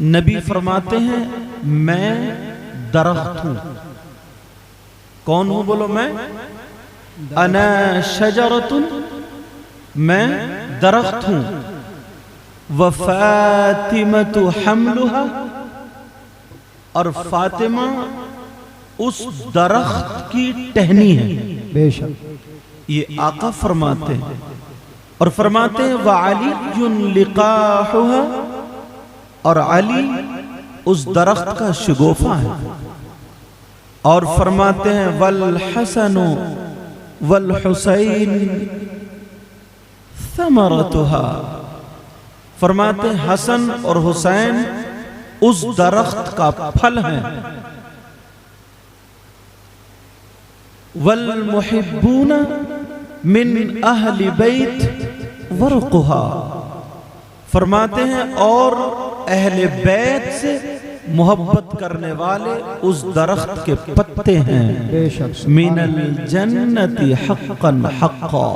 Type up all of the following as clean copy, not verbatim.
नबी फरमाते हैं मैं दरख्त हूं। कौन हूं बोलो? मैं अना शजरतुन, मैं दरख्त हूं। व फातिमतु हमलुहा, और फातिमा उस दरख्त की टहनी है। बेशक ये आका फरमाते हैं। और फरमाते हैं व अलीयुन लिकाहुहा, और अली उस दरख्त का शगुफा है। और फरमाते हैं वल हसनु वल हुसैन समरतुहा, फरमाते हैं हसन और हुसैन उस दरख्त का फल है। वल मुहिब्बून मिन अहली बैत वरकुहा, फरमाते हैं और अहले बैत से मोहब्बत करने वाले उस दरख्त के पत्ते हैं। बेशक मिनल जन्नति हक्कन हक्का,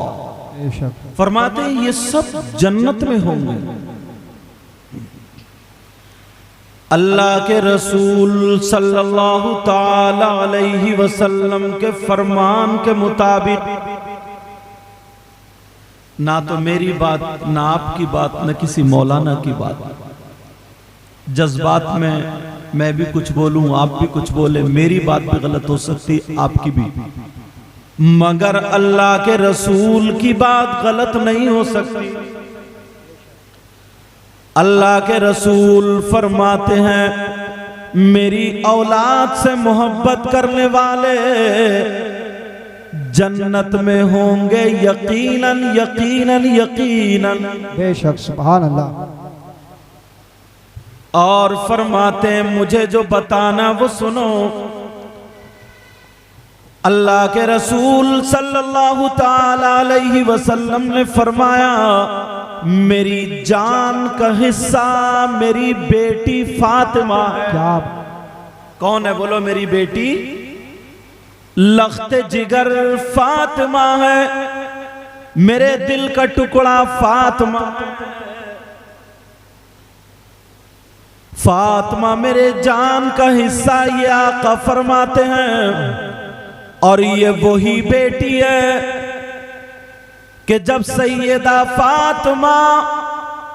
बेशक फरमाते हैं ये सब जन्नत में होंगे। अल्लाह के रसूल सल्लल्लाहु ताला अलैहि वसल्लम के फरमान के मुताबिक, ना तो मेरी बात, ना आपकी बात, न किसी मौलाना की बात, जज्बात में मैं भी कुछ बोलूं, आप भी कुछ बोले, मेरी बात भी गलत हो सकती, आपकी भी, मगर अल्लाह के रसूल की बात गलत नहीं हो सकती। अल्लाह के रसूल फरमाते हैं मेरी औलाद से मोहब्बत करने वाले जन्नत में होंगे यकीनन यकीनन यकीनन। बेशक सुभान अल्लाह। और फरमाते हैं मुझे जो बताना वो सुनो। अल्लाह के रसूल सल्लल्लाहु ताला अलैहि वसल्लम ने फरमाया मेरी जान का हिस्सा मेरी बेटी फातिमा है। क्या? कौन है बोलो? मेरी बेटी लख्त जिगर फातिमा है, मेरे दिल का टुकड़ा फातिमा। फातिमा मेरे जान का हिस्सा, ये आका फरमाते हैं। और ये वही बेटी है कि जब सैयदा फातिमा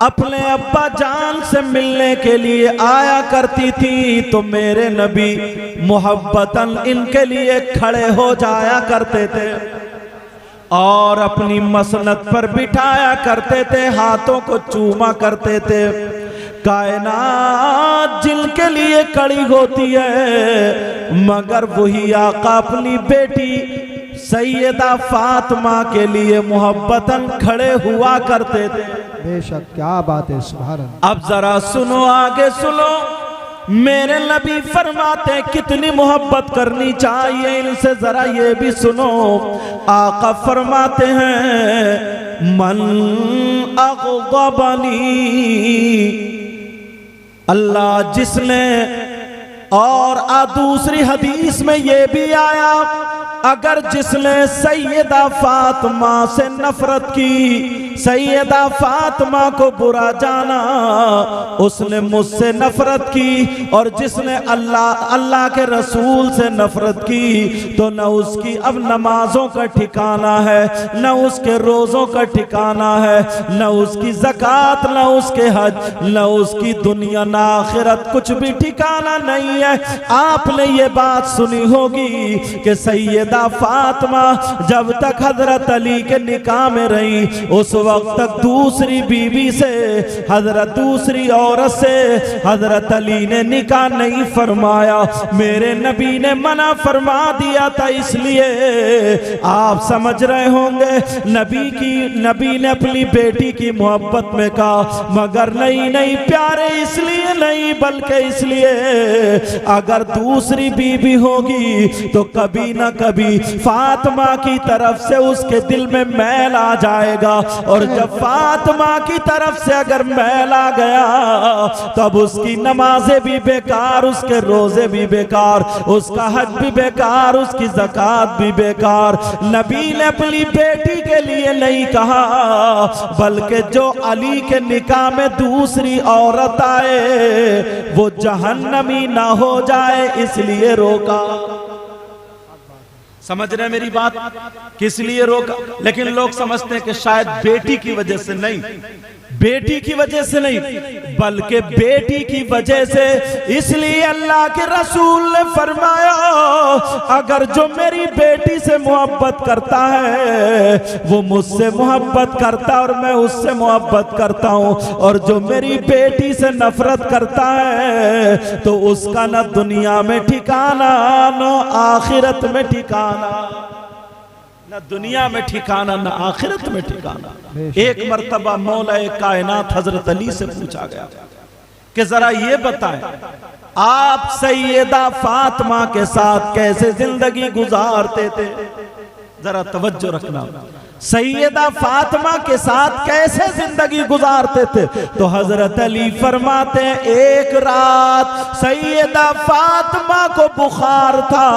अपने अब्बा जान से मिलने के लिए आया करती थी तो मेरे नबी मोहब्बतन इनके लिए खड़े हो जाया करते थे और अपनी मसनद पर बिठाया करते थे, हाथों को चूमा करते थे। कायनात जिनके लिए खड़ी होती है, मगर वही आका अपनी बेटी सैयदा फातिमा के लिए मोहब्बतन खड़े हुआ करते थे। बेशक क्या बात है, सुभान अल्लाह। अब जरा सुनो, आगे सुनो। मेरे नबी फरमाते कितनी मोहब्बत करनी चाहिए इनसे, जरा ये भी सुनो। आका फरमाते हैं मन अग़ज़बनी, अल्लाह जिसने, और दूसरी हदीस में ये भी आया अगर जिसने सैयदा फातिमा से नफरत की, सैयदा फातिमा को बुरा जाना, उसने मुझसे नफरत की। और जिसने अल्लाह के रसूल से नफरत की तो न उसकी अब नमाजों का ठिकाना है, न उसके रोज़ों का ठिकाना है, न उसकी ज़कात, न उसके हज, न उसकी दुनिया न आखिरत, कुछ भी ठिकाना नहीं है। आपने ये बात सुनी होगी कि सैयदा फातिमा जब तक हजरत अली के निकाह में रही उस वक्त तक दूसरी बीवी से, हजरत दूसरी औरत से हजरत अली ने निकाह नहीं फरमाया। मेरे नबी ने मना फरमा दिया था, इसलिए आप समझ रहे होंगे नबी ने अपनी बेटी की मोहब्बत में कहा, मगर नहीं नहीं प्यारे, इसलिए नहीं बल्कि इसलिए अगर दूसरी बीवी होगी तो कभी ना कभी कभी फातिमा की तरफ से उसके दिल में मैल आ जाएगा, और जब फातिमा की तरफ से अगर मैल आ गया तब उसकी नमाजें भी बेकार, उसके रोजे भी बेकार, उसका हज भी बेकार, उसकी ज़कात भी बेकार। नबी ने अपनी बेटी के लिए नहीं कहा, बल्कि जो अली के निकाह में दूसरी औरत आए वो जहन्नमी ना हो जाए इसलिए रोका। समझ रहे मेरी बात? किस लिए रोका? लेकिन लोग समझते हैं कि शायद बेटी की वजह से, नहीं, बेटी की वजह से नहीं, बल्कि बेटी की वजह से। इसलिए अल्लाह के रसूल ने फरमाया, अगर जो मेरी बेटी से मोहब्बत करता है वो मुझसे मोहब्बत करता और मैं उससे मोहब्बत करता हूं, और जो मेरी बेटी से नफरत करता है तो उसका न दुनिया में ठिकाना न आखिरत में ठिकाना, न दुनिया में ठिकाना न आखिरत में ठिकाना। एक मर्तबा मौला कायनात हजरत अली से पूछा गया कि जरा ये बताएं आप सैयदा फातिमा के साथ कैसे जिंदगी गुजारते थे? जरा तवज्जो रखना, सैयदा फातिमा के साथ कैसे जिंदगी गुजारते थे? तो हजरत अली फरमाते हैं, एक रात सैयदा फातिमा को बुखार था,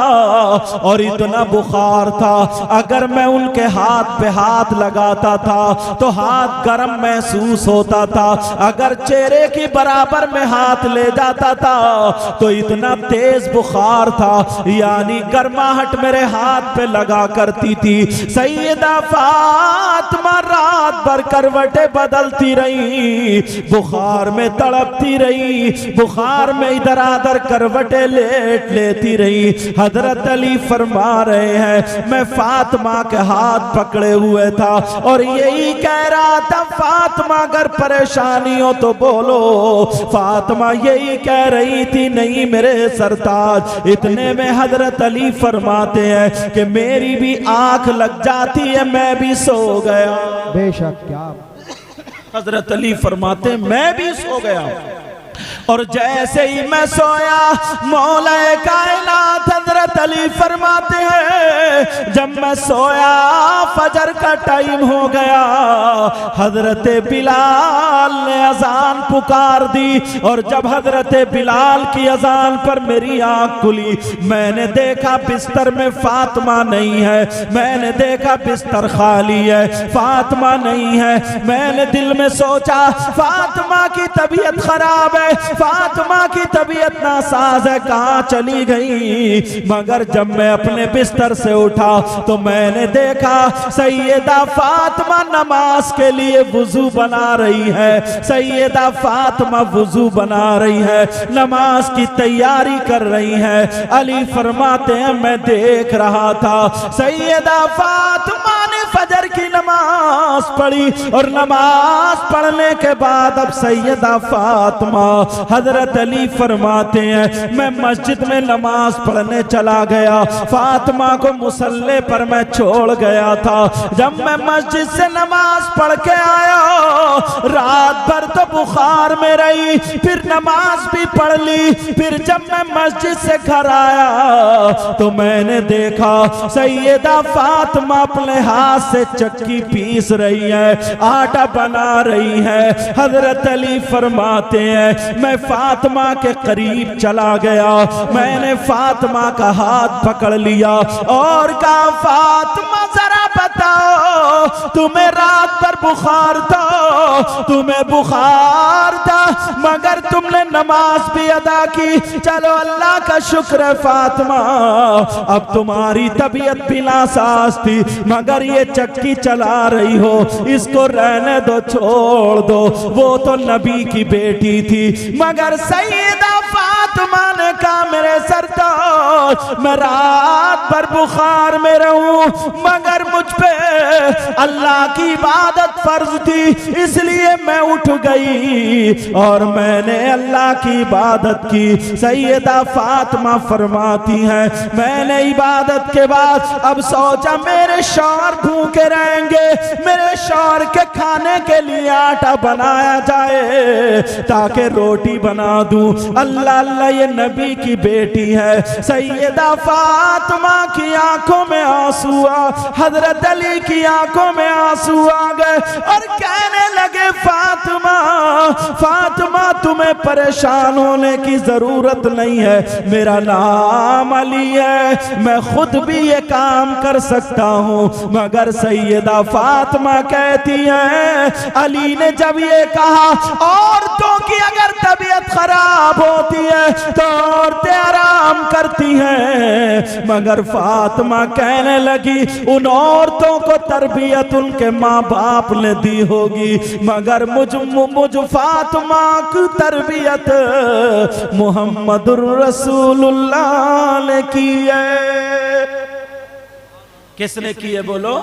और इतना बुखार था अगर मैं उनके हाथ पे हाथ लगाता था तो हाथ गर्म महसूस होता था, अगर चेहरे की बराबर में हाथ ले जाता था तो इतना तेज बुखार था, यानी गर्माहट मेरे हाथ पे लगा करती थी। सैयदा फातिमा रात भर करवटें बदलती रही, बुखार में तड़पती रही, बुखार में इधर आधर करवटें लेट लेती रही। हजरत अली फरमा रहे हैं, मैं फातिमा के हाथ पकड़े हुए था और यही कह रहा था, फातिमा अगर परेशानी हो तो बोलो। फातिमा यही कह रही थी, नहीं मेरे सरताज। इतने में हजरत अली फरमाते हैं कि मेरी भी आंख लग जाती है, मैं भी सो गया। बेशक, क्या हजरत अली फरमाते मैं भी सो गया, और जैसे ही मैं सोया मौला कायनात हजरत अली फरमाते हैं, जब मैं सोया फजर का टाइम हो गया, हजरत बिलाल ने अजान पुकार दी, और जब हजरत बिलाल की अजान पर मेरी आंख खुली, मैंने देखा बिस्तर में फातिमा नहीं है, मैंने देखा बिस्तर खाली है, फातिमा नहीं है। मैंने दिल में सोचा फातिमा की तबीयत खराब है, फातिमा की तबीयत नासाज है, कहां चली गई? मगर जब मैं अपने बिस्तर से उठा तो मैंने देखा सैयदा फातिमा नमाज के लिए वुजू बना रही है, सैयदा फातिमा वुजू बना रही है, नमाज की तैयारी कर रही है। अली फरमाते हैं मैं देख रहा था सैयदा फातिमा ने फजर की नमाज पढ़ी, और नमाज पढ़ने के बाद अब सैयदा फातिमा, हजरत अली फरमाते हैं मैं मस्जिद में नमाज पढ़ने चला गया, फातिमा को मुसल्ले पर मैं छोड़ गया था। जब मैं मस्जिद से नमाज पढ़ के आया, रात भर तो बुखार में रही, फिर नमाज भी पढ़ ली, फिर जब मैं मस्जिद से घर आया तो मैंने देखा सैयदा फातिमा अपने हाथ से चक्की पीस रही है, आटा बना रही है। हजरत अली फरमाते हैं मैं फातिमा के करीब चला गया, मैंने फातिमा का हाथ पकड़ लिया और कहा फातिमा जरा बताओ, तुम्हें रात भर बुखार था, तुम्हें बुखार था मगर तुमने नमाज भी अदा की, चलो अल्लाह का शुक्र है फातिमा, अब तुम्हारी तबीयत भी नासाज थी मगर ये चक्की चला रही हो, इसको रहने दो, छोड़ दो। वो तो नबी की बेटी थी, मगर सैयदा फातिमा ने कहा मेरे सरताज मैं रात भर बुखार में रहूं मगर मुझ पे अल्लाह की इबादत फर्ज थी, इसलिए मैं उठ गई और मैंने अल्लाह की इबादत की। सैयदा फातिमा फरमाती हैं मैंने इबादत के बाद अब सोचा मेरे शौहर भूखे रहेंगे, मेरे शौहर के खाने के लिए आटा बनाया जाए ताकि रोटी बना दूं। अल्लाह अल्लाह ये नबी की बेटी है। सैयदा फातिमा की आंखों में आंसू आ, हजरत अली की आंखों में आंसू आ गए और कहने लगे फातिमा, फातिमा तुम्हें परेशान होने की जरूरत नहीं है, मेरा नाम अली है, मैं खुद भी ये काम कर सकता हूँ। मगर सैयदा फातिमा कहती है अली ने जब ये कहा औरतों की अगर तबीयत खराब होती है तो औरतें आराम करती हैं, मगर फातिमा कहने लगी उन औरतों को तरबियत उनके माँ बाप ने दी होगी, मगर मुझ फातिमा की तरबियत मुहम्मदुर रसूलुल्लाह ने की है। किसने की है बोलो?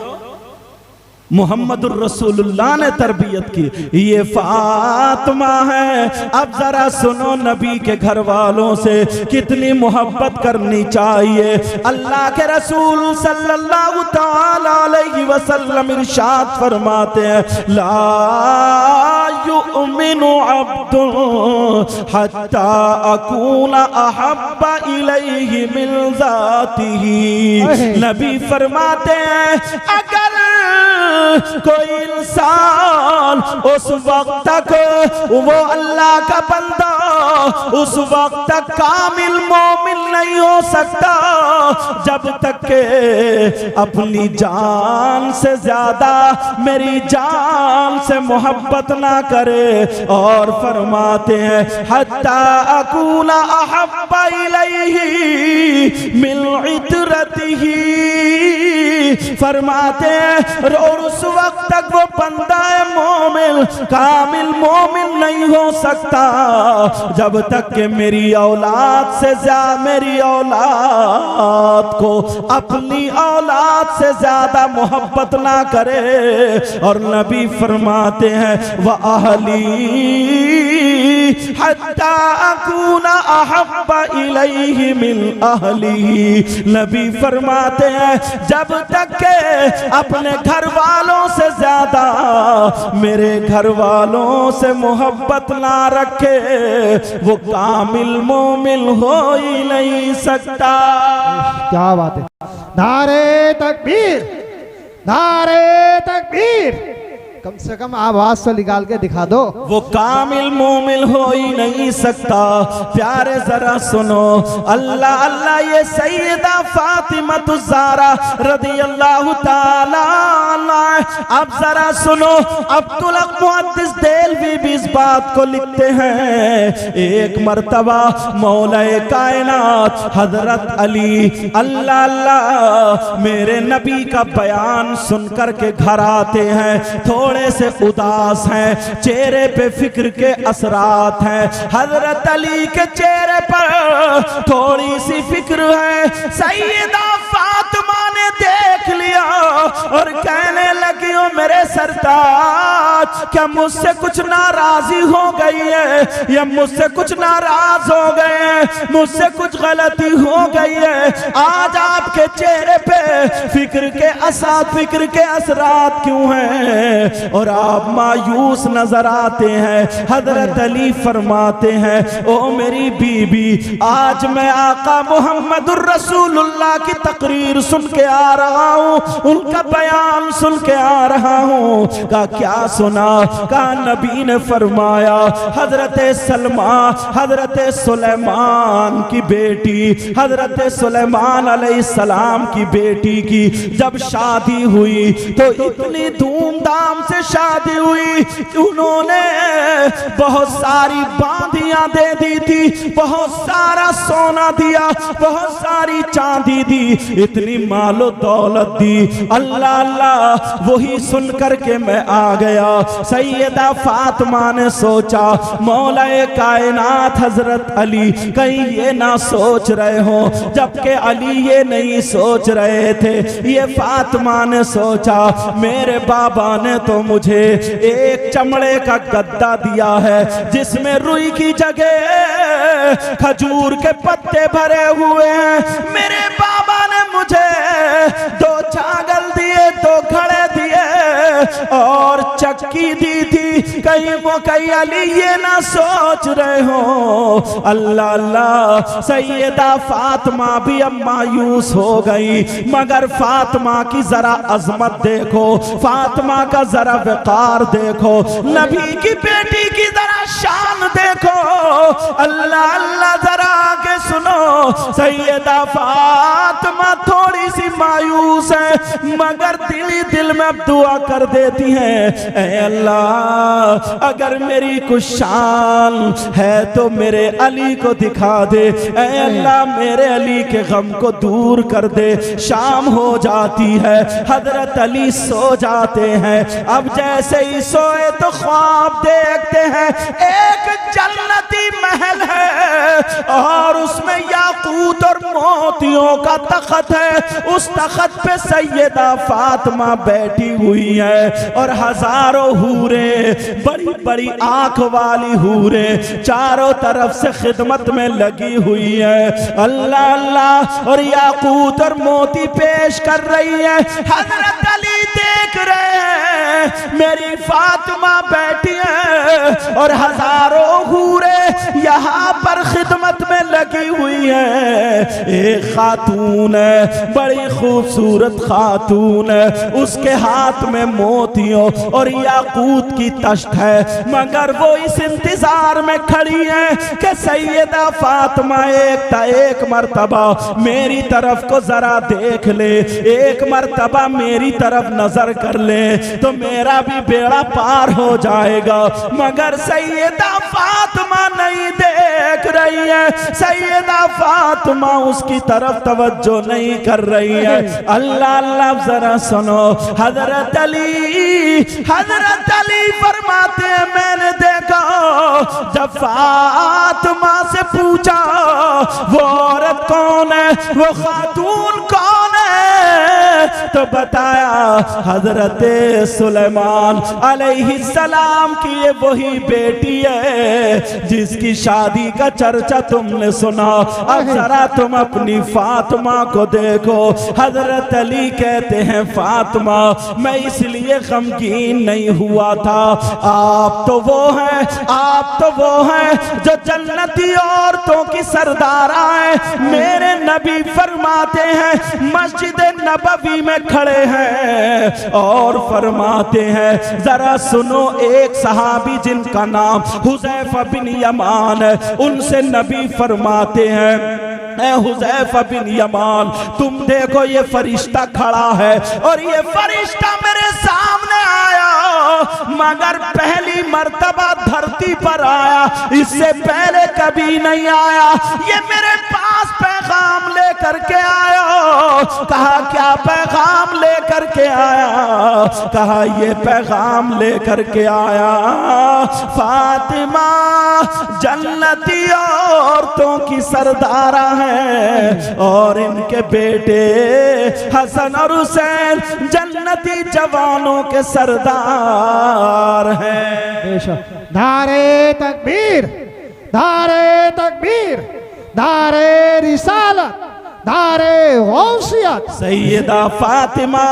मुहम्मदुर रसूलुल्लाह ने तरबियत की। ये फातिमा है। अब जरा सुनो नबी के घर वालों से कितनी मोहब्बत करनी चाहिए। अल्लाह के रसूल सल्लल्लाहु तआला अलैहि वसल्लम इरशाद फरमाते हैं, ला युमिनु अब्दुन हत्ता अकूना अहब्बा इलैहि मिन ज़ातिही। नबी फरमाते हैं अगर कोई इंसान उस वक्त तक वो अल्लाह का बंदा उस वक्त तक कामिल मोमिन नहीं हो सकता जब तक के अपनी जान से ज्यादा मेरी जान से मोहब्बत ना करे। और फरमाते हैं हत्ता अकूना अहब्बा इलैहि मिन इतरतिही। फरमाते हैं और उस वक्त तक वो बंदा मोमिन कामिल मोमिन नहीं हो सकता जब तक कि मेरी औलाद से ज्यादा मेरी औलाद को अपनी औलाद से ज्यादा मोहब्बत ना करे। और नबी फरमाते हैं व अहली हत्ता अकूना अहब्बा इलैहि मिन अहली। नबी फरमाते हैं जब तक के अपने घर वालों से ज्यादा मेरे घर वालों से मोहब्बत ना रखे वो कामिल मोमिन हो ही नहीं सकता। क्या बात है। नारे तकबीर, नारे तकबीर। कम से कम आवाज तो निकाल के दिखा दो। वो कामिल मोमिन हो ही नहीं सकता। प्यारे जरा सुनो अल्लाह अल्लाह ये सैयदा फातिमा ज़हरा रदियल्लाहु ताला अन्हा। अब जरा सुनो अब्दुल हक मुहद्दिस देलवी भी इस बात को लिखते हैं एक मर्तबा मौलाए कायनात हजरत अली अल्लाह अल्लाह मेरे नबी का बयान सुनकर के घर आते हैं, थोड़े से उदास हैं, चेहरे पे फिक्र के असरात हैं। हजरत अली के चेहरे पर थोड़ी सी फिक्र है। सैयदा फातिमा ने देख लिया और कहने लगी ओ मेरे सरताज क्या मुझसे कुछ नाराजी हो गई है या मुझसे कुछ नाराज हो गए हैं, मुझसे कुछ गलती हो गई है? आज आपके चेहरे पे फिक्र के असरात क्यों हैं और आप मायूस नजर आते हैं? हजरत अली फरमाते हैं ओ मेरी बीबी आज मैं आका मुहम्मदुर रसूलुल्लाह की तकरीर सुन के आ रहा हूँ, उनका बयान सुन के आ रहा हूँ। का क्या सुना? का नबी ने फरमाया हजरत सलमा हजरत सुलेमान की बेटी हजरत सुलेमान अलैहिस्सलाम की बेटी की जब शादी हुई तो इतनी धूमधाम से शादी हुई, उन्होंने बहुत सारी बांधियां दे दी थी, बहुत सारा सोना दिया, बहुत सारी चांदी दी, इतनी मालो दौलत दी। अल्लाह अल्लाह वही सुन करके मैं आ गया। सैयदा फातिमा ने सोचा मौलाए कायनात हजरत अली कहीं ये ना सोच रहे हो, जबकि अली ये नहीं सोच रहे थे। ये फातिमा ने सोचा मेरे बाबा ने तो मुझे एक चमड़े का गद्दा दिया है जिसमें रुई की जगह खजूर के पत्ते भरे हुए हैं। मेरे बाबा ने मुझे 2 छागल दिए, 2 घड़े दिए और चक्की दी थी, कहीं वो कहीं अली ये ना सोच रहे हो अल्लाह अल्लाह सैयदा फातिमा भी अब मायूस हो गई, मगर फातिमा की जरा अजमत देखो, फातिमा का जरा वकार देखो, नबी की बेटी की जरा शान देखो। अल्लाह अल्लाह जरा आगे सुनो, सैयदा फातिमा थोड़ी सी मायूस है, मगर दिल ही दिल में अब दुआ कर देती है, ऐ अल्लाह अगर मेरी कुछ शान है तो मेरे अली को दिखा दे, ऐ अल्लाह मेरे अली के गम को दूर कर दे। शाम हो जाती है, हजरत अली सो जाते हैं। अब जैसे ही सोए तो ख्वाब देखते हैं एक जन्नती महल है और उसमें याकूत और मोतियों का तख्त है, उस तख्त पे सैयदा फातिमा बैठी हुई है और हजारों हूरे, बड़ी बड़ी आंख वाली हूरे चारों तरफ से खिदमत में लगी हुई है। अल्लाह अल्लाह और याकूत और मोती पेश कर रही है। हजरत अली देख रहे हैं मेरी फातिमा बैठी है और हजारों हूरे यहाँ पर खिदमत में लगी हुई है। एक खातून है, बड़ी खूबसूरत खातून है, उसके हाथ में मोतियों और याकूत की तश्त है, मगर वो इस इंतजार में खड़ी है कि सैयदा फातिमा एक मर्तबा मेरी तरफ को जरा देख ले, एक मर्तबा मेरी तरफ नजर कर ले तो मेरा भी बेड़ा पार हो जाएगा। मगर सैयदा फातिमा नहीं देख रही है, सैयदा फातिमा उसकी तरफ तवज्जो नहीं कर रही है। अल्लाह अल्लाह जरा सुनो, हजरत अली फरमाते हैं मैंने देखा जब फातिमा से पूछा वो औरत कौन है, वो खातून कौन है, तो बताया हजरत सुलेमान अलैहिस्सलाम की ये वही बेटी है जिसकी शादी का चर्चा तुमने सुना। अब जरा तुम अपनी फातिमा को देखो। हजरत अली कहते हैं फातिमा मैं इसलिए गमगीन नहीं हुआ था, आप तो वो हैं जो जन्नती औरतों की सरदारा है। मेरे नबी फरमाते हैं मस्जिद नबवी में खड़े हैं और फरमाते हैं जरा सुनो, एक सहाबी जिनका नाम हुज़ैफा बिन यमान है, उनसे नबी फरमाते हैं हुज़ैफा बिन यमान तुम देखो ये फरिश्ता खड़ा है और ये फरिश्ता मेरे सामने आया, मगर पहली मर्तबा धरती पर आया, इससे पहले कभी नहीं आया। ये मेरे पास पैगाम लेकर के आया। कहा क्या पैगाम लेकर के आया? कहा ये पैगाम लेकर के आया फातिमा जन्नती औरतों की सरदारा है और इनके बेटे हसन और हुसैन जन्नती जवानों के सरदार हैं। नारे तकबीर, नारे तकबीर, नारे रिसालत, नारे गौसियत। सैयदा फातिमा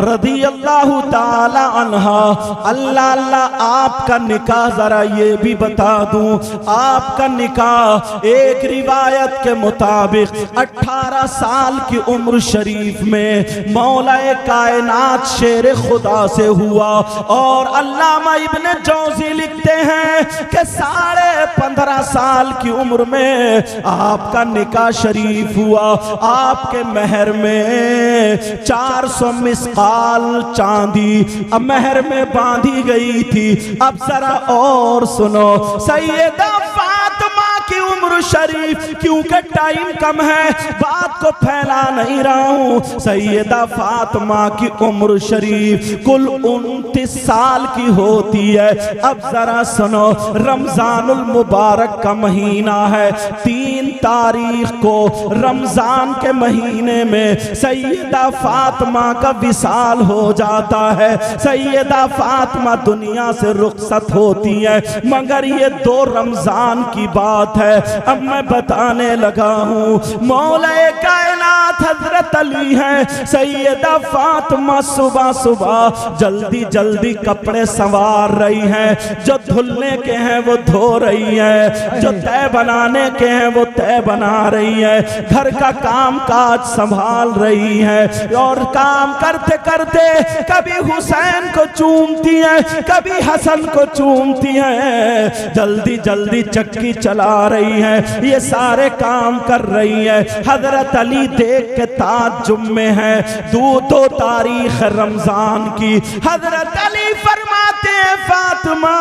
रदी अल्लाह ताला अन्हा, अल्लाह अल्लाह आपका निकाह जरा ये भी बता दूं, आपका निकाह एक रिवायत के मुताबिक 18 साल की उम्र शरीफ में मौलाए कायनात शेर खुदा से हुआ। और अल्लामा इब्न जौज़ी लिखते हैं कि 15.5 साल की उम्र में आपका निकाह शरीफ हुआ। आपके महर में 400 मिस्काल चांदी अब महर में बांधी गई थी। अब जरा और सुनो, सैयदा फातिमा की उम्र शरीफ, क्योंकि टाइम कम है बात को फैला नहीं रहा हूं, सैयदा फातिमा की उम्र शरीफ कुल 29 साल की होती है। अब जरा सुनो, रमजानुल मुबारक का महीना है, 3 तारीख को रमजान के महीने में सैयदा फातिमा का विसाल हो जाता है। सैयदा फातिमा दुनिया से रुखसत होती है, मगर ये 2 रमजान की बात है। अब मैं बताने लगा हूँ, मौलाए कायनात साथ हजरत अली हैं। सैयदा फातिमा सुबह सुबह जल्दी जल्दी कपड़े संवार रही हैं, जो धुलने के हैं वो धो रही है, जो तय बनाने के हैं वो तय बना रही है, घर का काम काज संभाल रही है। और काम करते करते कभी हुसैन को चूमती है, कभी हसन को चूमती है, जल्दी जल्दी चक्की चला रही है, ये सारे काम कर रही है। हजरत अली देख के ताज्जुब में है। दो तारीख रमजान की हजरत अली फरमाते हैं, फातिमा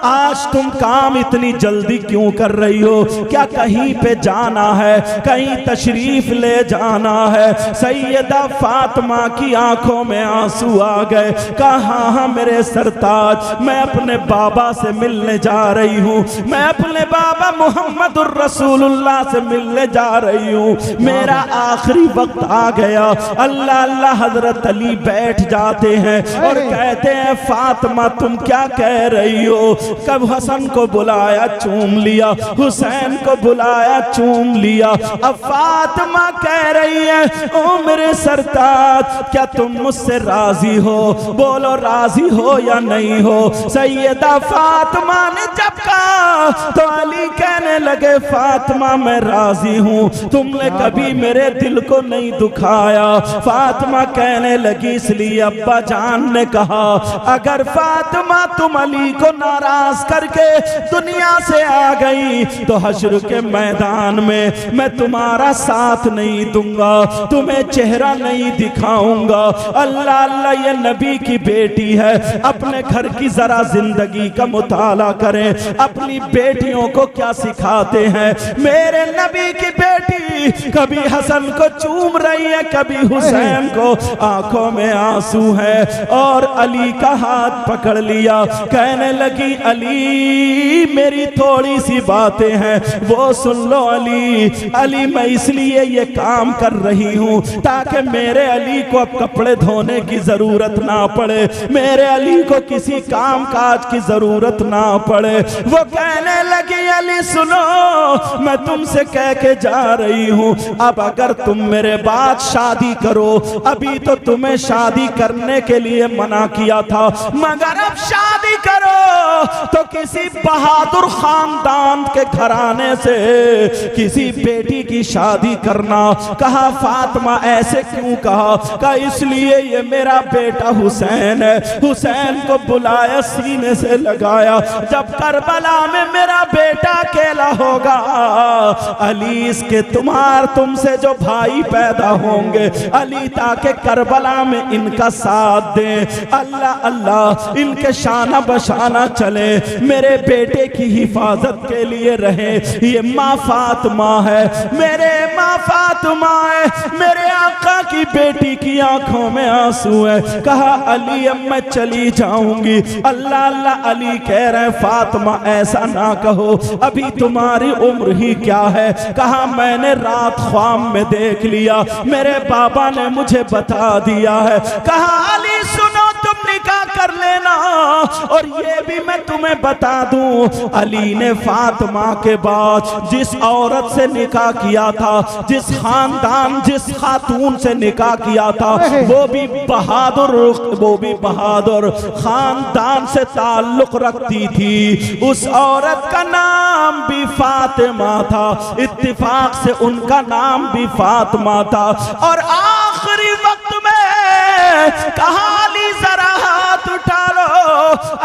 आज तुम काम इतनी जल्दी क्यों कर रही हो? क्या कहीं पे जाना है, कहीं तशरीफ ले जाना है? सैयदा फातिमा की आंखों में आंसू आ गए। कहा हाँ मेरे सरताज, मैं अपने बाबा से मिलने जा रही हूँ, मैं अपने बाबा मुहम्मदुर रसूलुल्लाह से मिलने जा रही हूँ, मेरा आखिरी वक्त आ गया। अल्लाह अल्लाह हजरत अली बैठ जाते हैं और कहते हैं, फातिमा तुम क्या कह रही हो? कब हसन को बुलाया चूम लिया, हुसैन को बुलाया चूम लिया, अब फातिमा कह रही है, ओ मेरे सरताज क्या तुम मुझसे राजी हो? बोलो राजी हो या नहीं हो? सैयदा फातिमा ने जब कहा तो अली कहने लगे, फातिमा मैं राजी हूँ, तुमने कभी मेरे दिल को नहीं दुखाया। फातिमा कहने लगी, इसलिए अब्बा जान ने कहा अगर फातिमा तुम अली को नाराज करके दुनिया से आ गई तो हश्र के मैदान में मैं तुम्हारा साथ नहीं दूंगा, तुम्हें चेहरा नहीं दिखाऊंगा। अल्लाह अल्लाह ये नबी की बेटी है, अपने घर की जरा जिंदगी का मुताला करें, अपनी बेटियों को क्या सिखाते हैं। मेरे नबी की बेटी कभी हसन को चूम रही है, कभी हुसैन को, आंखों में आंसू है। और अली का हाथ पकड़ लिया, कहने लगी अली मेरी थोड़ी सी बातें हैं वो सुन लो। अली अली मैं इसलिए ये काम कर रही हूँ ताकि मेरे अली को अब कपड़े धोने की जरूरत ना पड़े, मेरे अली को किसी काम काज की जरूरत ना पड़े। वो कहने लगी अली सुनो, मैं तुमसे कह के जा रही हूँ, अब अगर तुम मेरे बाद शादी करो, अभी तो तुम्हें शादी करने के लिए मना किया था, मगर अब शादी करो तो किसी बहादुर खानदान के घराने से किसी बेटी की शादी करना। कहा फातिमा ऐसे क्यों कहा? कहा इसलिए ये मेरा बेटा हुसैन है। हुसैन को बुलाया, सीने से लगाया, जब करबला में मेरा बेटा अकेला होगा अली इसके तुमसे जो भाई पैदा होंगे अली ताकि करबला में इनका साथ दे। अल्लाह अल्लाह इनके शाना बशाना चले, मेरे बेटे की हिफाजत के लिए रहे। ये माँ फातिमा है, मेरे माँ फातिमा है, मेरे आका की बेटी की आंखों में आंसू है। कहा अली अब मैं चली जाऊंगी। अल्लाह अल्लाह अली कह रहे फातिमा ऐसा ना कहो, अभी तुम्हारी उम्र ही क्या है। कहा मैंने रात ख्वाब में देख लिया, मेरे बाबा ने मुझे बता दिया है। कहा अली सुनो तुम निकाह कर लेना, और ये भी मैं तुम्हें बता दूं अली ने फातिमा के बाद जिस औरत से निकाह किया था, जिस खानदान जिस खातून से निकाह किया था, वो भी बहादुर खानदान से ताल्लुक रखती थी। उस औरत का नाम भी फातिमा था, इत्तिफाक से उनका नाम भी फातिमा था। और आखिरी वक्त में कहा अली जरा हाथ उठा लो।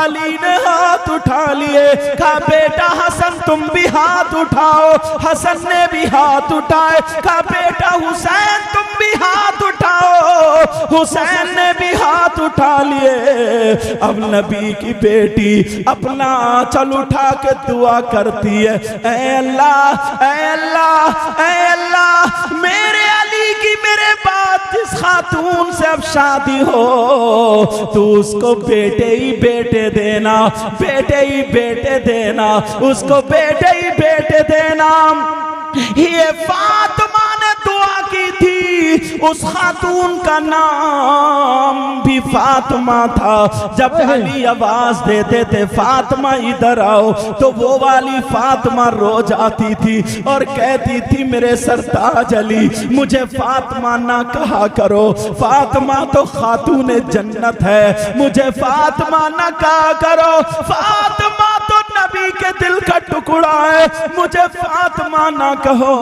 अली ने हाथ उठा लिए। कहा बेटा हसन तुम भी हाथ उठाओ। हसन ने भी हाथ उठाए। कहा बेटा हुसैन तुम भी हाथ उठाओ। हुसैन ने भी हाथ उठा लिए। अब नबी की बेटी अपना आंचल उठा के दुआ करती है, ऐ अल्लाह ऐ अल्लाह ऐ अल्लाह, मेरे अली की मेरे बाद जिस खातून से अब शादी हो तो उसको बेटे ही बेटे देना, बेटे ही बेटे देना, उसको बेटे ही बेटे देना। ये फातिमा ने दुआ की थी, उस खातून का नाम भी फातिमा था। जब अली आवाज देते थे फातिमा इधर आओ, तो वो वाली फातिमा रोज आती थी और कहती थी मेरे सरताज अली मुझे फातिमा ना कहा करो, फातिमा तो खातून जन्नत है, मुझे फातिमा ना कहा करो, फातिमा तो नबी के दिल का टुकड़ा है, मुझे फातिमा ना कहो,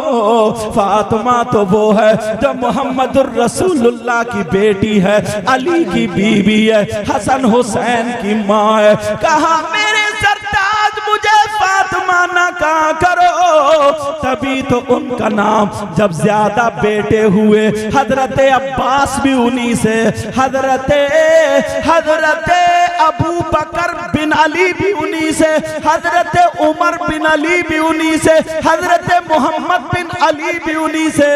फातिमा तो वो है जो मोहम्मदुर रसूलुल्लाह की बेटी है, अली की बीवी है, हसन हुसैन की माँ है। कहा मेरे सरताज मुझे फातिमा ना कहा करो। तभी तो उनका नाम जब ज्यादा बेटे हुए, हजरत अब्बास भी उन्हीं से, हजरत अबू बकर बिन अली भी उन्हीं से, हजरत उमर बिन अली भी उन्हीं से, हजरत मोहम्मद बिन अली भी उन्हीं से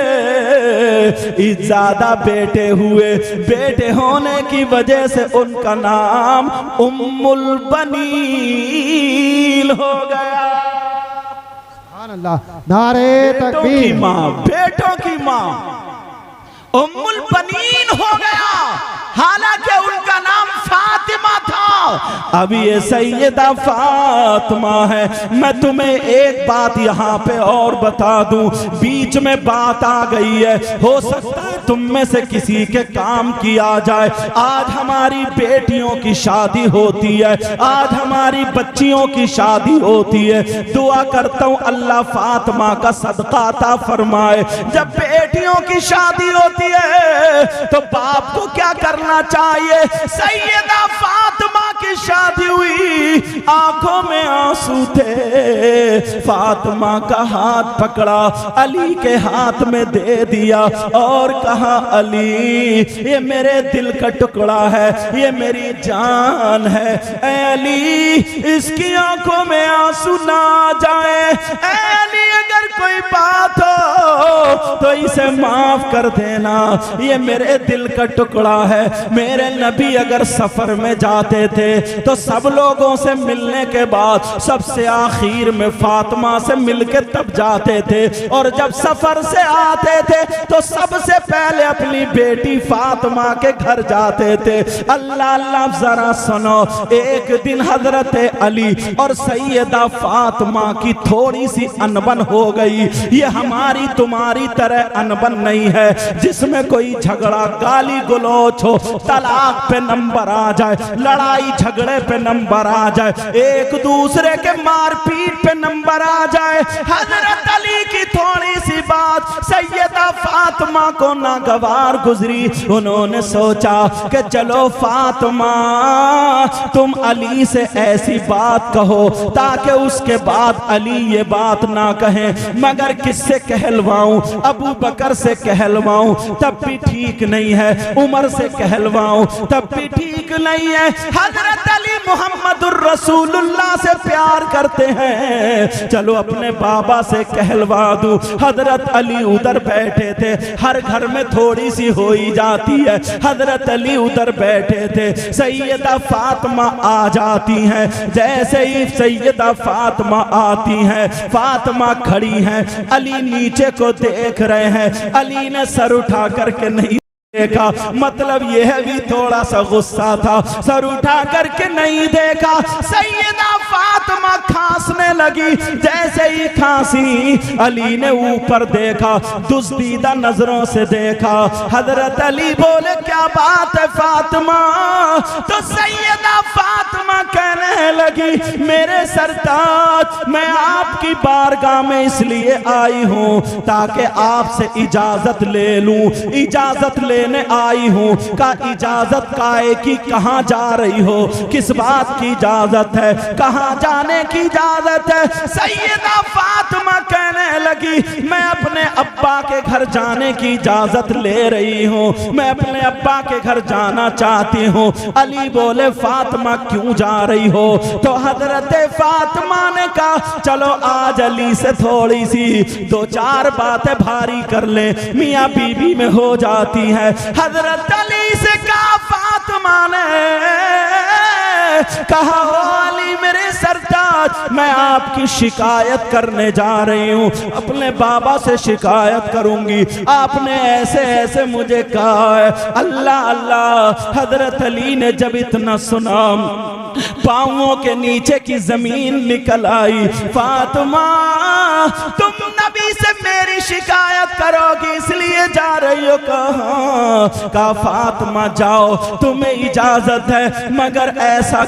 ज्यादा बेटे हुए। बेटे होने की वजह से उनका नाम उम्मुल बनील हो गया। सुभान अल्लाह, नारे तकबीर। की माँ, बेटों की माँ उम्मुल बनीन हो गया, हालांकि उनका नाम फातिमा था। अब ये सैयदा फातिमा है। मैं तुम्हें एक बात यहाँ पे और बता दूं, बीच में बात आ गई है, हो सकता है तुम में से किसी के काम की आ जाए। आज हमारी बेटियों की शादी होती है, आज हमारी बच्चियों की शादी होती है। दुआ करता हूँ अल्लाह फातिमा का सदका अता फरमाए। जब बेटियों की शादी होती है तो बाप को क्या करना चाहिए? सैयदा फातिमा की शादी हुई, आंखों में आंसू थे, फातिमा का हाथ पकड़ा, अली के हाथ में दे दिया और कहा अली ये मेरे दिल का टुकड़ा है, ये मेरी जान है, ऐ अली इसकी आंखों में आंसू ना जाए, ऐ अली अगर कोई बात हो तो इसे माफ कर देना, ये मेरे दिल का टुकड़ा है। मेरे नबी अगर सफर में जाते थे तो सब लोगों से मिलने के बाद सबसे आखिर में फातिमा से मिलके तब जाते थे, और जब सफर से आते थे तो सबसे पहले अपनी बेटी फातिमा के घर जाते थे। अल्लाह अल्लाह जरा सुनो, एक दिन हजरत अली और सैयदा फातिमा की थोड़ी सी अनबन हो गई। ये हमारी तुम्हारी तरह अनबन नहीं है जिसमें कोई झगड़ा गाली गलौच हो, तलाक पे नंबर आ जाए, लड़ाई झगड़े पे नंबर आ जाए, एक दूसरे के मारपीट पे नंबर आ जाए। हजरत अली की थोड़ी सी बात सैयदा फातिमा को नागवार गुजरी। उन्होंने सोचा कि चलो फातिमा तुम अली से ऐसी बात कहो ताकि उसके बाद अली ये बात ना कहें। मगर किससे कहलवाऊं? अबू बकर से कहलवाऊं तब भी ठीक नहीं है, उमर से कहलवाऊं तब भी ठीक नहीं है। हजरत अली मोहम्मदुर रसूलुल्लाह से प्यार करते हैं, चलो अपने बाबा से कहलवा दूं। हजरत अली उधर बैठे थे, हर घर में थोड़ी सी हो ही जाती है। हजरत अली उधर बैठे थे, सैयदा फातिमा आ जाती हैं। जैसे ही सैयदा फातिमा आती हैं, फातिमा खड़ी हैं, अली नीचे को देख रहे हैं, अली ने सर उठा करके नहीं देखा, मतलब यह भी थोड़ा सा गुस्सा था, सर उठा करके नहीं देखा। सैयदा फातिमा खांसने लगी, जैसे ही खांसी अली ने ऊपर देखा, दुस्तीदा नजरों से देखा। हजरत अली बोले क्या बात है फातिमा? तो सैयदा फातिमा कहने लगी मेरे सरताज मैं आपकी बारगाह में इसलिए आई हूँ ताकि आपसे इजाजत ले लूं, इजाजत ले आई हूं। का इजाजत काहे की? कहां जा रही हो? किस बात की इजाजत है? कहां जाने की इजाजत है? सैयदा फातिमा कहने लगी मैं अपने अब्बा के घर जाने की इजाजत ले रही हूं, मैं अपने अब्बा के घर जाना चाहती हूं। अली बोले फातिमा क्यों जा रही हो? तो हजरत फातिमा ने कहा चलो आज अली से थोड़ी सी दो चार बातें भारी कर ले, मियां बीबी में हो जाती है। हजरत अली से कहा फातिमा ने कहा ओ अली मेरे सरताज, मैं आपकी शिकायत करने जा रही हूँ, अपने बाबा से शिकायत करूंगी, आपने ऐसे ऐसे मुझे कहा है। अल्लाह अल्लाह। हजरत अली ने जब इतना सुना, पांवों के नीचे की जमीन निकल आई। फातिमा तुम नबी से मेरी शिकायत करोगी इसलिए जा रही हो? कहा फातिमा जाओ, तुम्हें इजाजत है, मगर ऐसा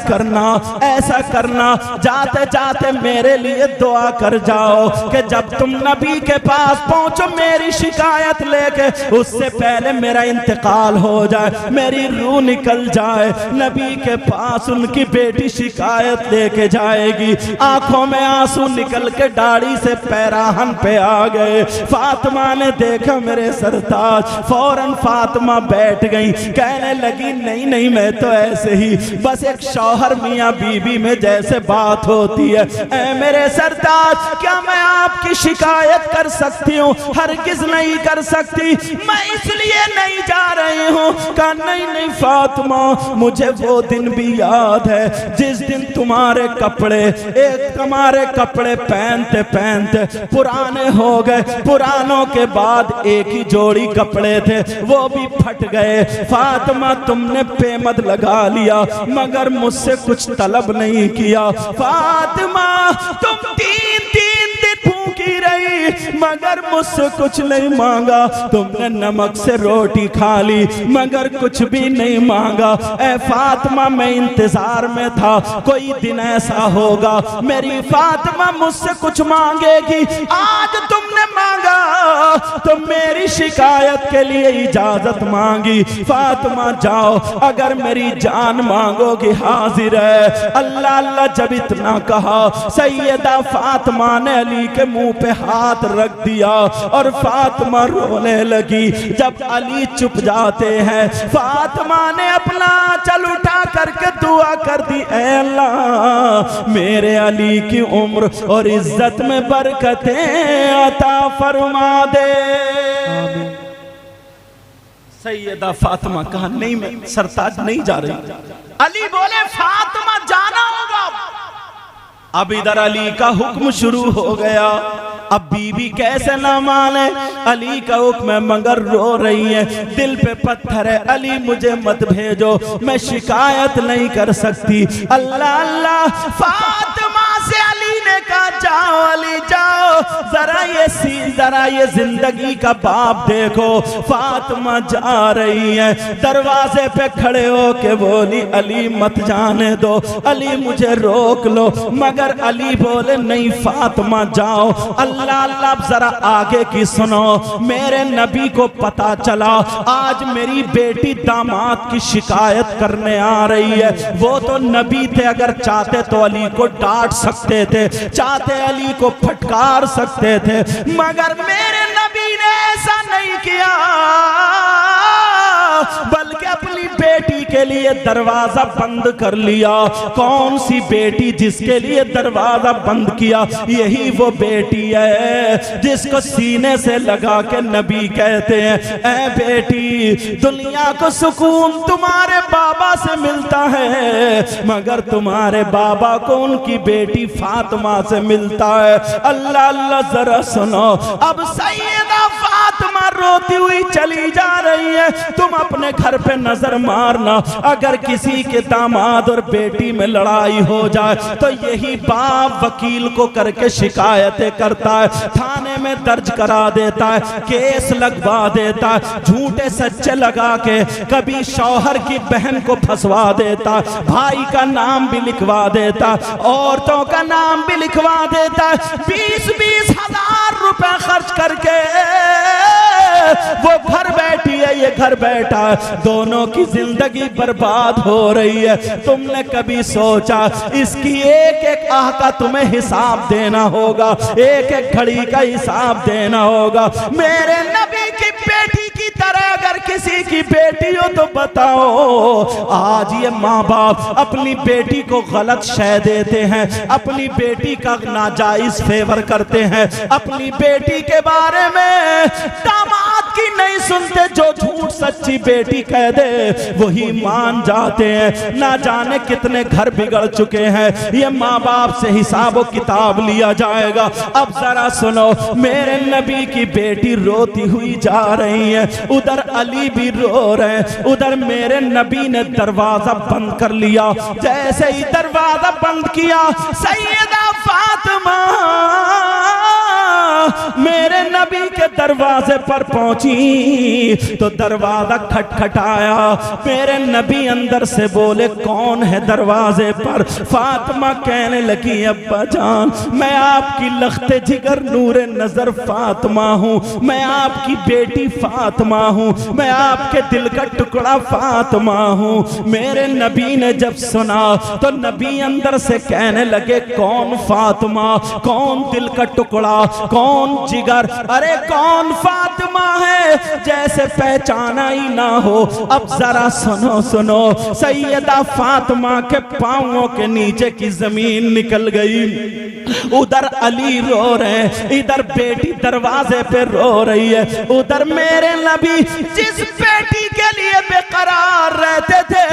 करना जाते जाते मेरे लिए दुआ कर जाओ कि जब तुम नबी के पास पहुंचो मेरी शिकायत लेके, उससे पहले मेरा इंतकाल हो जाए, मेरी रूह निकल जाए। नबी के पास उनकी बेटी शिकायत लेके जाएगी। आंखों में आंसू निकल के दाढ़ी से पैराहन पे आ गए। फातिमा ने देखा मेरे सरताज, फौरन फातिमा बैठ गई, कहने लगी नहीं नहीं मैं तो ऐसे ही बस एक शौहर मियां बीबी में जैसे बात होती है। ऐ मेरे सरताज क्या मैं आपकी शिकायत कर सकती हूँ? हरगिज नहीं कर सकती, मैं इसलिए नहीं जा रही हूँ। कहा नहीं नहीं फातिमा, मुझे वो दिन भी याद है जिस दिन तुम्हारे कपड़े पहनते पहनते पुराने हो गए, पुरानों के बाद एक ही जोड़ी कपड़े थे वो भी फट गए। फातिमा तुमने पेमद लगा लिया मगर मुझसे कुछ तलब नहीं किया। फातिमा तुम तीन दिन भूखी रही मगर मुझसे कुछ नहीं मांगा, तुमने नमक से रोटी खा ली मगर कुछ भी नहीं मांगा। ऐ फातिमा मैं इंतजार में था कोई दिन ऐसा होगा मेरी फातिमा मुझसे कुछ मांगेगी, आज तुमने मांगा तो मेरी शिकायत के लिए इजाजत मांगी। फातिमा जाओ, अगर मेरी जान मांगोगी हाजिर है। अल्लाह अल्लाह जब इतना कहा, सैयदा फातिमा ने अली के मुंह पे हाथ रख दिया और फातिमा रोने लगी। जब अली चुप जाते हैं, फातिमा ने अपना चल उठा करके दुआ कर दी, ऐ अल्लाह मेरे अली की उम्र और इज्जत में बरकतें अता फरमा दे। सैयदा फातिमा कहा नहीं मैं सरताज नहीं जा रही। अली बोले फातिमा जाना होगा। अब इधर अली का हुक्म शुरू हो गया। अब बीवी कैसे ना माने, अली का हुक्म है मगर रो रही है, दिल पे पत्थर है। अली मुझे मत भेजो, मैं शिकायत नहीं कर सकती। अल्लाह अल्लाह। फातिमा से अली ने कहा जाओ अली जाओ, जरा ये जिंदगी का बाप देखो। फातिमा जा रही है, दरवाजे पे खड़े हो के बोली अली मत जाने दो, अली मुझे रोक लो। मगर अली बोले नहीं फातिमा जाओ। अल्लाह अल्लाह। जरा आगे की सुनो, मेरे नबी को पता चला आज मेरी बेटी दामाद की शिकायत करने आ रही है। वो तो नबी थे, अगर चाहते तो अली को डांट सकते थे, चाहते अली को फटकार सकते थे, मगर मेरे नबी ने ऐसा नहीं किया, बल्कि अपनी बेटी के लिए दरवाजा बंद कर लिया। कौन सी बेटी जिसके लिए दरवाजा बंद किया? यही वो बेटी है जिसको सीने से लगा के नबी कहते हैं, ऐ बेटी दुनिया को सुकून तुम्हारे बाबा से मिलता है मगर तुम्हारे बाबा को उनकी बेटी फातिमा से मिलता है। अल्लाह अल्लाह। जरा सुनो, अब सैयदा फातिमा रोती हुई चली जा रही है। तुम अपने घर पे नजर मारना, अगर किसी के दामाद और बेटी में लड़ाई हो जाए तो यही बाप वकील को करके शिकायतें करता है, थाने में दर्ज करा देता है, केस लगवा देता है, झूठे सच्चे लगा के कभी शौहर की बहन को फंसवा देता है, भाई का नाम भी लिखवा देता है, औरतों का नाम भी लिखवा देता है। 20-20 हजार रुपए खर्च करके वो घर बैठी है, ये घर बैठा है, दोनों की जिंदगी बर्बाद हो रही है। तुमने कभी सोचा इसकी एक एक आह का तुम्हें हिसाब देना होगा, एक एक घड़ी का हिसाब देना होगा। मेरे नबी की बेटी की तरह अगर किसी की बेटी हो तो बताओ। आज ये माँ बाप अपनी बेटी को गलत शय देते हैं, अपनी बेटी का नाजायज फेवर करते हैं, अपनी बेटी के बारे में दामाद की नहीं सुनते, जो झूठ सच्ची बेटी कह दे वही मान जाते हैं। ना जाने कितने घर बिगड़ चुके हैं। ये माँ बाप से हिसाब किताब लिया जाएगा। अब जरा सुनो, मेरे नबी की बेटी रोती हुई जा रही है, उधर अली भी रो रहे हैं, उधर मेरे नबी ने दरवाजा बंद कर लिया। जैसे ही दरवाजा बंद किया, सैयदा फातिमा मेरे नबी के दरवाजे पर पहुंची तो दरवाजा खटखटाया। मेरे नबी अंदर से बोले, कौन है दरवाजे पर? फातिमा कहने लगी, अब्बा जान, मैं आपकी लख्ते जिगर नूरे नजर फातिमा हूँ, मैं आपकी बेटी फातिमा हूँ, मैं आपके दिल का टुकड़ा फातिमा हूँ। मेरे नबी ने जब सुना तो नबी अंदर से कहने लगे, कौन फातिमा, कौन दिल का टुकड़ा, कौन जिगर, अरे कौन फातिमा है, जैसे पहचाना ही ना हो। अब जरा सुनो सुनो, सैयदा फातिमा के पांवों के नीचे की जमीन निकल गई। उधर अली रो रहे हैं, इधर बेटी दरवाजे पे रो रही है, उधर मेरे नबी जिस बेटी के लिए बेकरार रहते थे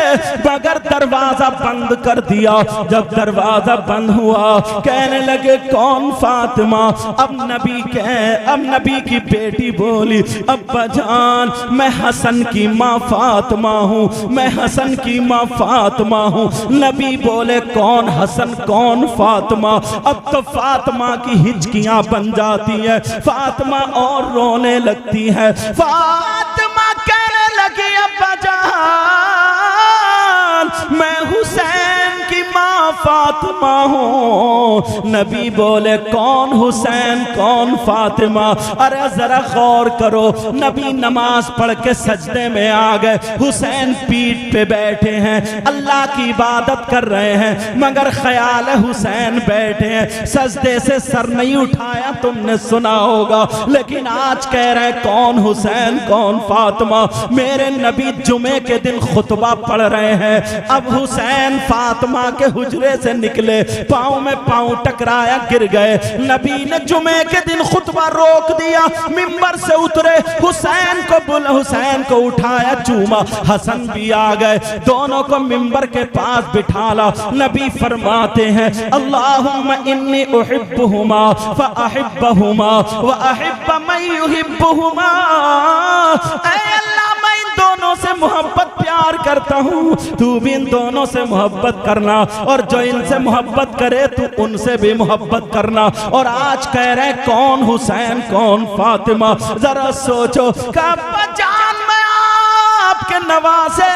मगर दरवाजा बंद कर दिया। जब दरवाजा बंद हुआ, कहने लगे, कौन फातिमा? अब नबी की बेटी बोली, अब्बा जान, मैं हसन की माँ फातिमा हूँ, मैं हसन की माँ फातिमा हूँ। नबी बोले, कौन हसन, कौन फातिमा? अब तो फातिमा की हिचकियां बन जाती है, फातिमा और रोने लगती है। फातिमा कहने लगी, अब्बा जान, मैं हुसैन की माँ फातिमा हूँ। नबी बोले, कौन हुसैन, कौन फातिमा? अरे जरा गौर करो, नबी नमाज पढ़ के सजदे में आ गए, हुसैन पीठ पे बैठे हैं, अल्लाह की इबादत कर रहे हैं, मगर ख्याल है हुसैन बैठे हैं, सजदे से सर नहीं उठाया, तुमने सुना होगा। लेकिन आज कह रहे कौन हुसैन, कौन फातिमा? मेरे नबी जुमे के दिन खुतबा पढ़ रहे हैं। अब हुसैन फातिमा के हुजरे से निकले, पाँव में पाँव टकराया, गिर गए। नबी ने जुमे के दिन खुतबा रोक दिया, मिंबर से उतरे, हुसैन को उठाया, चूमा। हसन भी आ गए, दोनों को मिंबर के पास बिठाला। नबी फरमाते हैं, अल्लाहुम्मा इन्नी उहिब्बुहुमा फ अहिब्बहुमा व अहिब्ब मन युहिब्बुहुमा। ऐ अल्लाह, मैं इन दोनों से मोहब्बत प्यार करता हूँ, तू भी इन दोनों से मोहब्बत करना, और जो इनसे मोहब्बत करे तू उनसे भी मोहब्बत करना। और आज कह रहे कौन हुसैन, कौन फातिमा? जरा सोचो, अब्बा जान, मैं आपके नवासे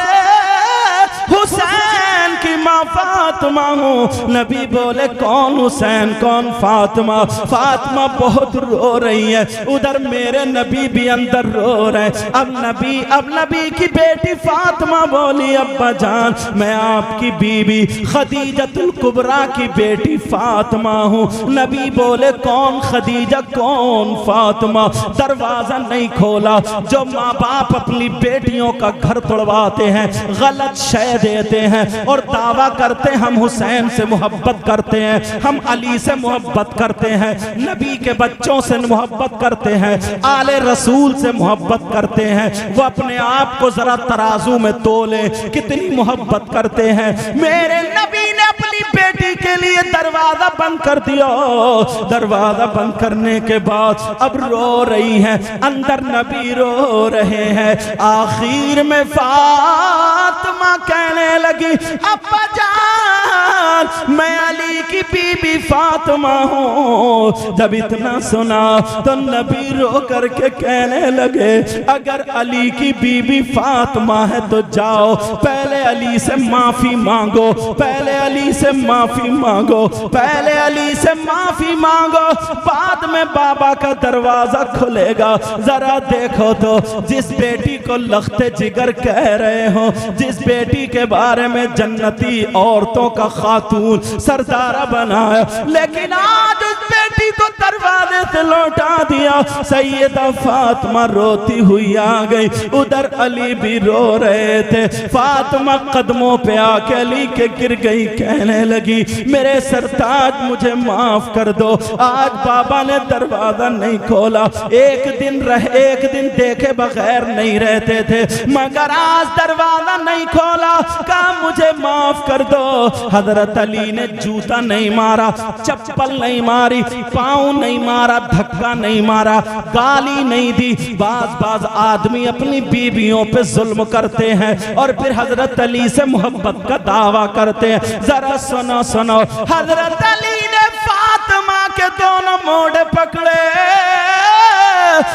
हुसैन की माँ फातिमा हूँ। नबी बोले, कौन हुसैन, कौन फातिमा? फातिमा बहुत रो रही है, उधर मेरे नबी भी अंदर रो रहे हैं। अब नबी की बेटी फातिमा बोली, अब्बा जान, मैं आपकी बीबी खदीजतुल कुबरा की बेटी फातिमा हूँ। नबी बोले, कौन खदीजा, कौन फातिमा? दरवाजा नहीं खोला। जो माँ बाप अपनी बेटियों का घर तोड़वाते हैं, गलत शय देते हैं और दावा करते हम हुसैन से मोहब्बत करते हैं, हम अली से मोहब्बत करते हैं, नबी के बच्चों से मोहब्बत करते हैं, आले रसूल से मोहब्बत करते हैं, वो अपने आप को जरा तराजू में तोले, कितनी मोहब्बत करते हैं। मेरे नबी ने अपनी बेटी के लिए दरवाजा बंद कर दिया। दरवाजा बंद करने के बाद अब रो रही है, अंदर नबी रो रहे हैं। आखिर में फातिमा कहने लगी, अब्बा जान, मैं अली की बीबी फातिमा हूँ। जब इतना सुना तो नबी रो करके कहने लगे, अगर अली की बीबी फातिमा है तो जाओ, पहले अली से माफी मांगो, पहले अली से माफी मांगो, पहले अली से माफी मांगो, बाद में बाबा का दरवाजा खुलेगा। जरा देखो तो, जिस बेटी को लख्ते जिगर कह रहे हो, जिस बेटी के बारे में जन्नती औरतों का खातून सरदारा बनाया, लेकिन आज उस बेटी को दरवाजे से लौटा दिया। सैयदा फातिमा रोती हुई आ गई, उधर अली भी रो रहे थे। फातिमा कदमों पे आके अली के गिर गई, कहने लगी मेरे सरताज मुझे माफ कर दो, आज बाबा ने दरवाजा नहीं खोला। एक दिन देखे बगैर नहीं रहते थे, मगर आज दरवाजा नहीं खोला, कहा मुझे माफ कर दो। हजरत अली ने जूता नहीं मारा, चप्पल नहीं मारी, पाँव नहीं मारा, धक्का नहीं मारा, गाली नहीं दी। बाज आदमी अपनी बीवियों पे जुल्म करते हैं और फिर हजरत अली से मोहब्बत का दावा करते हैं। जरा सुनो सुनो, हजरत अली ने फातिमा के दोनों मोड़ पकड़े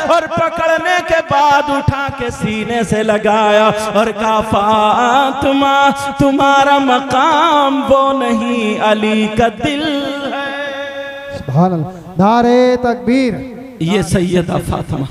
और पकड़ने के बाद उठा के सीने से लगाया और कहा फातिमा तुम्हारा मकाम वो नहीं, अली का दिल है। सुभान अल्लाह, नारे तकबीर। ये सैयदा फातिमा।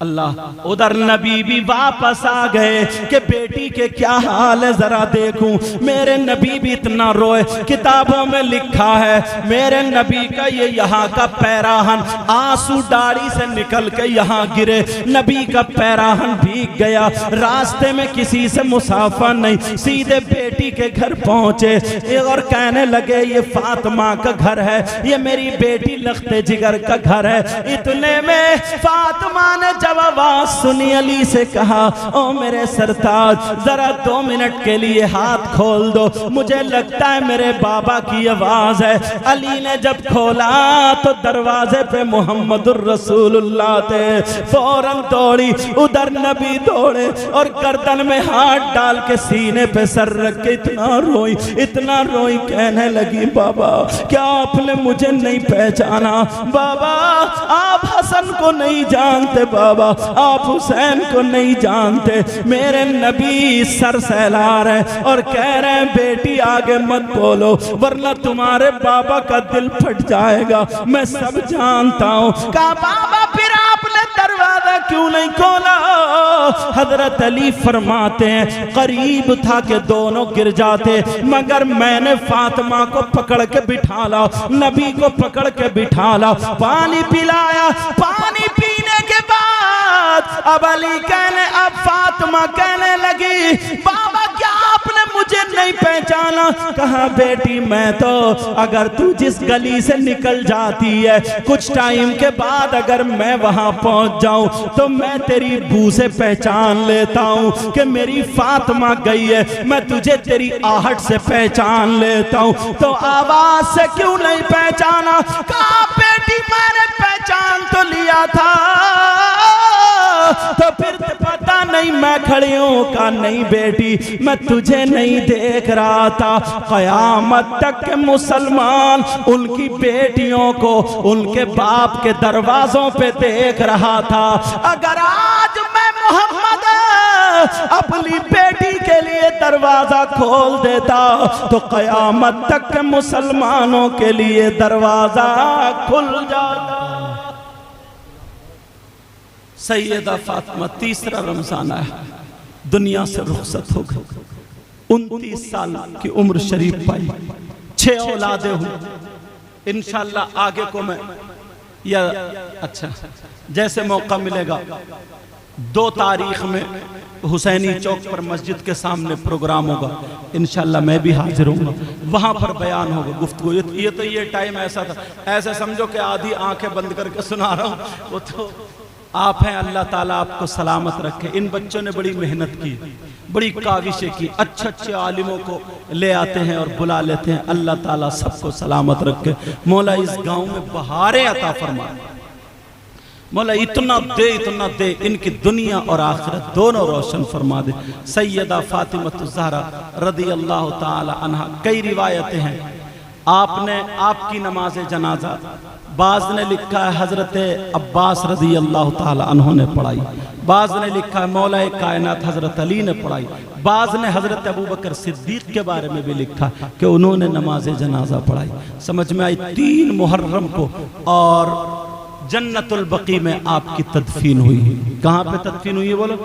अल्लाह, उधर नबी भी वापस आ गए कि बेटी के क्या हाल है जरा देखूं। मेरे नबी भी इतना रोए, किताबों में लिखा है मेरे नबी का ये यहाँ का पैराहन आंसू दाढ़ी से निकल के यहाँ गिरे, नबी का पैराहन भीग गया। रास्ते में किसी से मुसाफा नहीं, सीधे बेटी के घर पहुंचे और कहने लगे ये फातिमा का घर है, ये मेरी बेटी लख्ते जिगर का घर है। इतने में फातिमा ने जब आवाज सुनी अली से कहा ओ मेरे सरताज जरा 2 मिनट के लिए हाथ खोल दो, मुझे लगता है मेरे बाबा की आवाज है। अली ने जब खोला तो दरवाजे पे मोहम्मदुर रसूलुल्लाह थे। फौरन दौड़ी, उधर नबी दौड़े और गर्दन में हाथ डाल के सीने पे सर रख के इतना रोई, कहने लगी बाबा क्या आपने मुझे नहीं पहचाना? बाबा आप हसन को नहीं जानते, बाबा आप हुसैन को नहीं जानते। मेरे नबी सर सहला रहे और कह रहे हैं बेटी आगे मत बोलो वरना तुम्हारे बाबा का दिल फट जाएगा, मैं सब जानता हूँ। कहा बाबा फिर आपने दरवाजा क्यों नहीं खोला? हजरत अली फरमाते हैं करीब था कि दोनों गिर जाते, मगर मैंने फातिमा को पकड़ के बिठा ला, नबी को पकड़ के बिठा ला, पानी पिलाया। पानी पीने के बाद अब अली अब फातिमा कहने लगी बाबा क्या आपने मुझे नहीं पहचाना? कहा बेटी मैं तो अगर तू जिस गली से निकल जाती है कुछ टाइम के बाद अगर मैं वहां पहुंच जाऊं तो मैं तेरी बू से पहचान लेता हूं कि मेरी फातिमा गई है, मैं तुझे तेरी आहट से पहचान लेता हूं, तो आवाज से क्यों नहीं पहचाना? कहा बेटी मैंने पहचान तो लिया था, तो फिर पता नहीं मैं खड़ी हूं। का नहीं बेटी मैं तुझे नहीं देख रहा था, कयामत तक के मुसलमान उनकी बेटियों को उनके बाप के दरवाजों पे देख रहा था। अगर आज मैं मोहम्मद अपनी बेटी के लिए दरवाजा खोल देता तो कयामत तक के मुसलमानों के लिए दरवाजा खुल जाता। सैयदा फातिमा तीसरा रमजान आया, दुनिया से रुखसत हो गई, 29 साल की उम्र शरीफ पाई, 6 औलादे हुई। इंशाल्लाह आगे को मैं या अच्छा जैसे मौका मिलेगा 2 तारीख में हुसैनी चौक पर मस्जिद के सामने प्रोग्राम होगा, इंशाल्लाह मैं भी हाजिर हूँ, वहाँ पर बयान होगा, गुफ्तगू। ये टाइम ऐसा था, ऐसे समझो कि आधी आंखें बंद करके सुना रहा हूँ, वो तो आप हैं। अल्लाह ताला आपको सलामत रखे। इन बच्चों ने बड़ी मेहनत की, बड़ी काविशें की, अच्छे आलिमों को ले आते हैं और बुला लेते हैं। अल्लाह ताला सबको सलामत रखे। मौला इस गांव में बहारें अता फरमा, मौला इतना दे इनकी दुनिया और आखिरत दोनों रोशन फरमा दे। सैयदा फातिमा ज़हरा रदी अल्लाह ताला अन्हा, कई रिवायतें हैं आपने आपकी नमाज जनाजा बाज ने लिखा है हजरत अब्बास रदी अल्लाह ताला अन्हु ने पढ़ाई, बाज ने लिखा है मौलाए कायनात हजरत अली ने पढ़ाई, बाज ने हजरत अबू बकर सिद्दीक के बारे में भी लिखा कि उन्होंने नमाज जनाजा पढ़ाई। समझ में आई 3 मुहर्रम को और जन्नतुल बकी में आपकी तदफीन हुई। कहाँ पे तदफीन हुई है बोलो?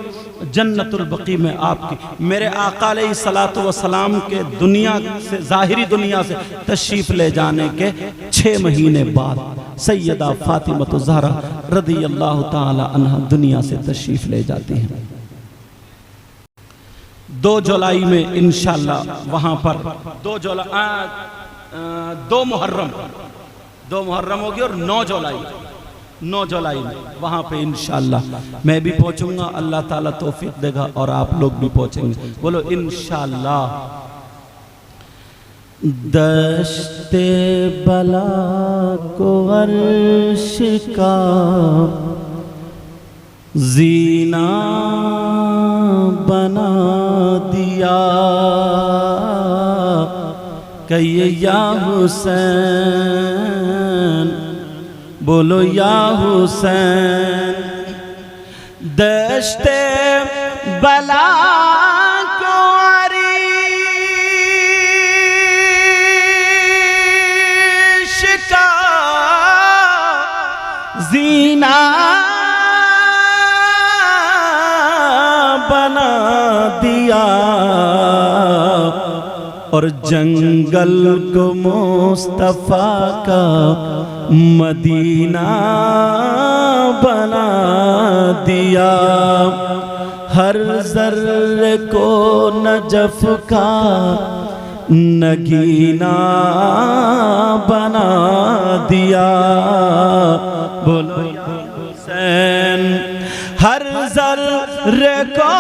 जन्नतुल बकी में आपकी। मेरे आका अलैहिस्सलातु वस्सलाम के दुनिया से, ज़ाहिरी दुनिया से तशरीफ़ ले जाने के 6 महीने बाद सैयदा फातिमा ज़हरा रज़ियल्लाहु ताला अन्हा दुनिया से तशरीफ़ ले जाती हैं। 2 जुलाई में इंशाअल्लाह वहाँ पर 2 मुहर्रम होगी और 9 जुलाई में वहाँ पे इंशाअल्लाह मैं भी पहुँचूँगा। अल्लाह ताला तौफीक देगा और आप लोग भी पहुँचेंगे। बोलो इंशाअल्लाह। दश्ते बला को अर्श का जीना बना दिया, कहिए या हुसैन, बोलो या हुसैन। दश्ते बला को अर्श का जीना बना दिया और जंगल को मुस्तफा का मदीना बना दिया। हर जर्रे को नजफ का नगीना बना दिया। बोलो हुसैन। हर जर्रे को